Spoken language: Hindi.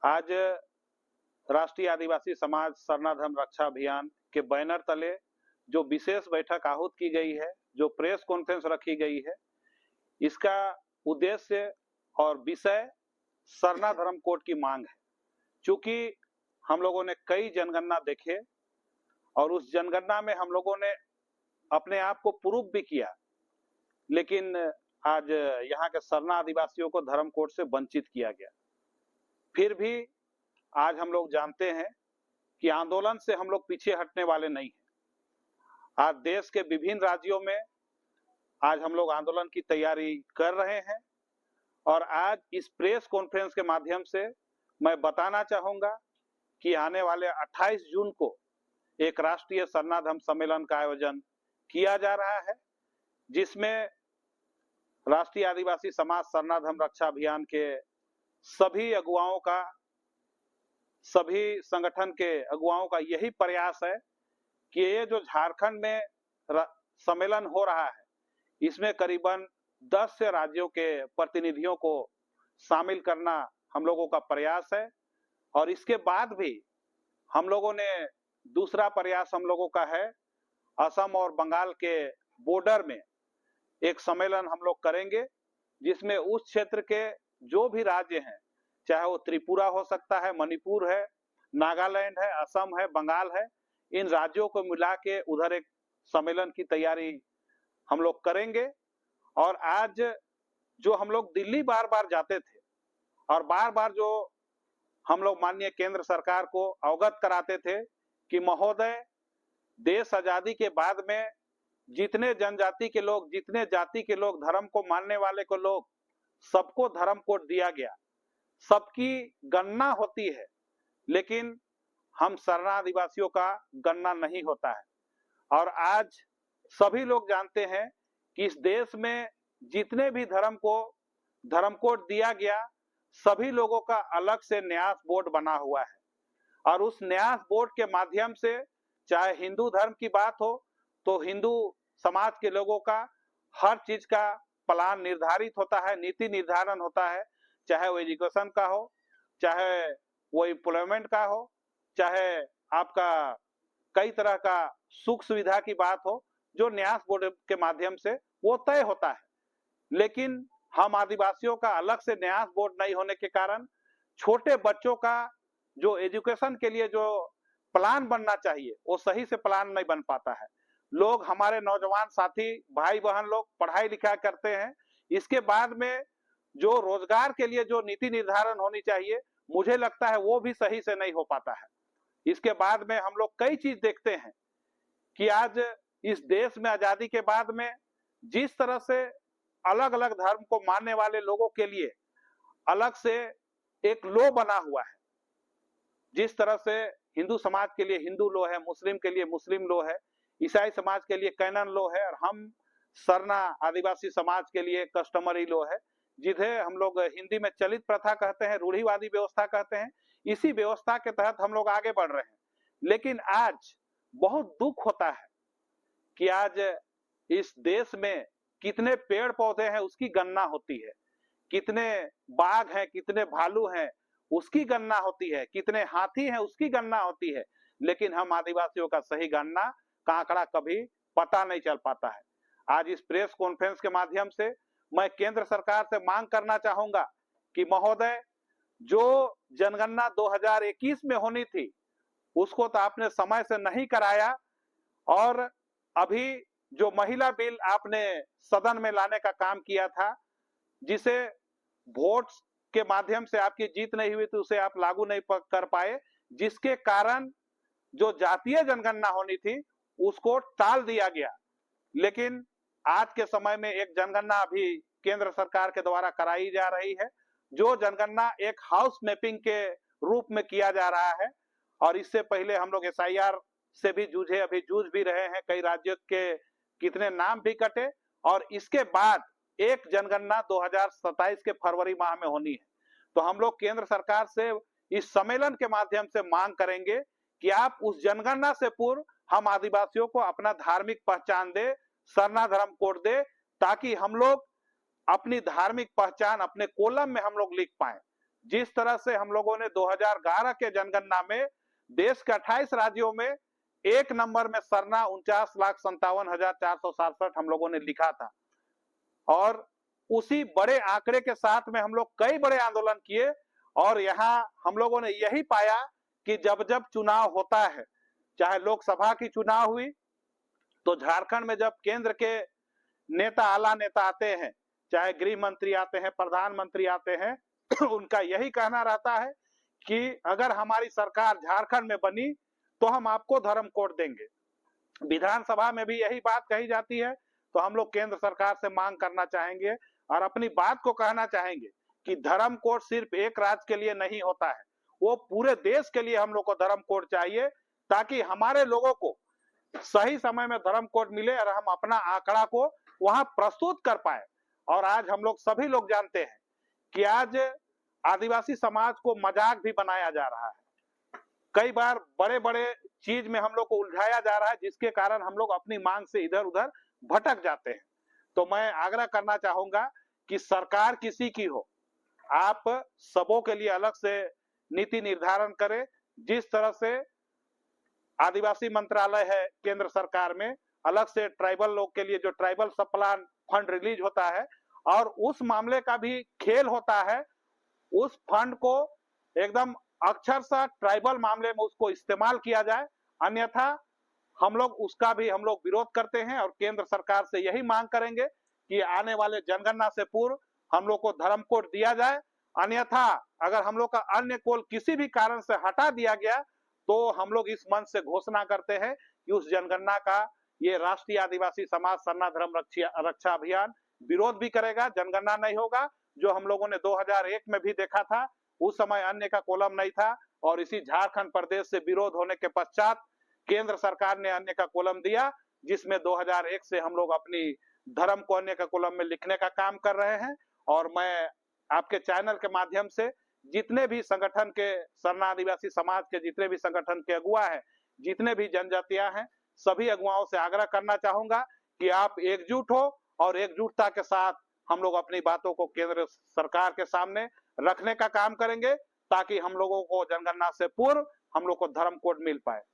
आज राष्ट्रीय आदिवासी समाज सरना धर्म रक्षा अभियान के बैनर तले जो विशेष बैठक आहूत की गई है, जो प्रेस कॉन्फ्रेंस रखी गई है, इसका उद्देश्य और विषय सरना धर्म कोड की मांग है। चूंकि हम लोगों ने कई जनगणना देखे और उस जनगणना में हम लोगों ने अपने आप को प्रूव भी किया, लेकिन आज यहाँ के सरना आदिवासियों को धर्म कोड से वंचित किया गया। फिर भी आज हम लोग जानते हैं कि आंदोलन से हम लोग पीछे हटने वाले नहीं हैं। आज देश के विभिन्न राज्यों में आज हम लोग आंदोलन की तैयारी कर रहे हैं और आज इस प्रेस कॉन्फ्रेंस के माध्यम से मैं बताना चाहूंगा कि आने वाले 28 जून को एक राष्ट्रीय सरना धर्म सम्मेलन का आयोजन किया जा रहा है, जिसमें राष्ट्रीय आदिवासी समाज सरना धर्म रक्षा अभियान के सभी अगुवाओं का, सभी संगठन के अगुवाओं का यही प्रयास है कि ये जो झारखंड में सम्मेलन हो रहा है, इसमें करीबन 10 से राज्यों के प्रतिनिधियों को शामिल करना हम लोगों का प्रयास है। और इसके बाद भी हम लोगों ने दूसरा प्रयास हम लोगों का है, असम और बंगाल के बॉर्डर में एक सम्मेलन हम लोग करेंगे, जिसमें उस क्षेत्र के जो भी राज्य हैं, चाहे वो त्रिपुरा हो सकता है, मणिपुर है, नागालैंड है, असम है, बंगाल है, इन राज्यों को मिला के उधर एक सम्मेलन की तैयारी हम लोग करेंगे। और आज जो हम लोग दिल्ली बार बार जाते थे और बार बार जो हम लोग माननीय केंद्र सरकार को अवगत कराते थे कि महोदय, देश आजादी के बाद में जितने जनजाति के लोग, जितने जाति के लोग, धर्म को मानने वाले को लोग, सबको धर्म कोड दिया गया, सबकी गणना होती है, लेकिन हम सरना आदिवासियों का गणना नहीं होता है। और आज सभी लोग जानते हैं कि इस देश में जितने भी धर्म को धर्म कोड दिया गया, सभी लोगों का अलग से न्यास बोर्ड बना हुआ है। और उस न्यास बोर्ड के माध्यम से चाहे हिंदू धर्म की बात हो तो हिंदू समाज के लोगों का हर चीज का प्लान निर्धारित होता है, नीति निर्धारण होता है, चाहे वो एजुकेशन का हो, चाहे वो एम्प्लॉयमेंट का हो, चाहे आपका कई तरह का सुख सुविधा की बात हो, जो न्यास बोर्ड के माध्यम से वो तय होता है। लेकिन हम आदिवासियों का अलग से न्यास बोर्ड नहीं होने के कारण छोटे बच्चों का जो एजुकेशन के लिए जो प्लान बनना चाहिए, वो सही से प्लान नहीं बन पाता है। लोग, हमारे नौजवान साथी भाई बहन लोग पढ़ाई लिखाई करते हैं, इसके बाद में जो रोजगार के लिए जो नीति निर्धारण होनी चाहिए, मुझे लगता है वो भी सही से नहीं हो पाता है। इसके बाद में हम लोग कई चीज देखते हैं कि आज इस देश में आजादी के बाद में जिस तरह से अलग अलग धर्म को मानने वाले लोगों के लिए अलग से एक लॉ बना हुआ है, जिस तरह से हिंदू समाज के लिए हिंदू लॉ है, मुस्लिम के लिए मुस्लिम लॉ है, ईसाई समाज के लिए कैनन लॉ है, और हम सरना आदिवासी समाज के लिए कस्टमरी लॉ है, जिन्हें हम लोग हिंदी में चलित प्रथा कहते हैं, रूढ़िवादी व्यवस्था कहते हैं। इसी व्यवस्था के तहत हम लोग आगे बढ़ रहे हैं। लेकिन आज बहुत दुख होता है कि आज इस देश में कितने पेड़ पौधे हैं उसकी गणना होती है, कितने बाघ हैं, कितने भालू हैं उसकी गणना होती है, कितने हाथी हैं उसकी गणना होती है, लेकिन हम आदिवासियों का सही गणना का आंकड़ा कभी पता नहीं चल पाता है। आज इस प्रेस कॉन्फ्रेंस के माध्यम से मैं केंद्र सरकार से मांग करना चाहूंगा कि महोदय, जो जनगणना 2021 में होनी थी उसको तो आपने समय से नहीं कराया, और अभी जो महिला बिल आपने सदन में लाने का काम किया था, जिसे वोट के माध्यम से आपकी जीत नहीं हुई तो उसे आप लागू नहीं कर पाए, जिसके कारण जो जातीय जनगणना होनी थी उसको टाल दिया गया। लेकिन आज के समय में एक जनगणना अभी केंद्र सरकार के द्वारा कराई जा रही है, जो जनगणना एक हाउस मैपिंग के रूप में किया जा रहा है। और इससे पहले हम लोग SIR से भी जूझे, अभी जूझ भी रहे हैं, कई राज्यों के कितने नाम भी कटे, और इसके बाद एक जनगणना 2027 के फरवरी माह में होनी है। तो हम लोग केंद्र सरकार से इस सम्मेलन के माध्यम से मांग करेंगे कि आप उस जनगणना से पूर्व हम आदिवासियों को अपना धार्मिक पहचान दे, सरना धर्म कोड दे, ताकि हम लोग अपनी धार्मिक पहचान अपने कॉलम में हम लोग लिख पाए। जिस तरह से हम लोगों ने 2011 के जनगणना में देश के 28 राज्यों में एक नंबर में सरना 49,57,467 हम लोगों ने लिखा था, और उसी बड़े आंकड़े के साथ में हम लोग कई बड़े आंदोलन किए, और यहाँ हम लोगों ने यही पाया कि जब जब चुनाव होता है, चाहे लोकसभा की चुनाव हुई, तो झारखंड में जब केंद्र के नेता, आला नेता आते हैं, चाहे गृह मंत्री आते हैं, प्रधानमंत्री आते हैं, उनका यही कहना रहता है कि अगर हमारी सरकार झारखंड में बनी तो हम आपको धर्म कोड देंगे। विधानसभा में भी यही बात कही जाती है। तो हम लोग केंद्र सरकार से मांग करना चाहेंगे और अपनी बात को कहना चाहेंगे कि धर्म कोड सिर्फ एक राज्य के लिए नहीं होता है, वो पूरे देश के लिए हम लोग को धर्म कोड चाहिए, ताकि हमारे लोगों को सही समय में धर्म कोड मिले और हम अपना आंकड़ा को वहां प्रस्तुत कर पाए। और आज हम लोग सभी लोग जानते हैं कि आज आदिवासी समाज को मजाक भी बनाया जा रहा है, कई बार बड़े बड़े चीज में हम लोग को उलझाया जा रहा है, जिसके कारण हम लोग अपनी मांग से इधर उधर भटक जाते हैं। तो मैं आग्रह करना चाहूंगा कि सरकार किसी की हो, आप सबों के लिए अलग से नीति निर्धारण करें। जिस तरह से आदिवासी मंत्रालय है केंद्र सरकार में, अलग से ट्राइबल लोग के लिए जो ट्राइबल सब प्लान फंड रिलीज होता है, और उस मामले का भी खेल होता है, उस फंड को एकदम अक्षरशः ट्राइबल मामले में उसको इस्तेमाल किया जाए, अन्यथा हम लोग उसका भी हम लोग विरोध करते हैं। और केंद्र सरकार से यही मांग करेंगे कि आने वाले जनगणना से पूर्व हम लोग को धर्म कोड दिया जाए, अन्यथा अगर हम लोग का अन्य कोड किसी भी कारण से हटा दिया गया तो हम लोग इस मंच से घोषणा करते हैं कि उस जनगणना का ये राष्ट्रीय आदिवासी समाज सरना धर्म रक्षा अभियान विरोध भी करेगा। जनगणना नहीं होगा, जो हम लोगों ने 2001 में भी देखा था, उस समय अन्य का कॉलम नहीं था, और इसी झारखंड प्रदेश से विरोध होने के पश्चात केंद्र सरकार ने अन्य का कॉलम दिया, जिसमें 2001 से हम लोग अपनी धर्म को अन्य का कॉलम में लिखने का काम कर रहे हैं। और मैं आपके चैनल के माध्यम से जितने भी संगठन के, सरना आदिवासी समाज के जितने भी संगठन के अगुआ हैं, जितने भी जनजातियां हैं, सभी अगुवाओं से आग्रह करना चाहूंगा कि आप एकजुट हो और एकजुटता के साथ हम लोग अपनी बातों को केंद्र सरकार के सामने रखने का काम करेंगे, ताकि हम लोगों को जनगणना से पूर्व हम लोग को धर्म कोड मिल पाए।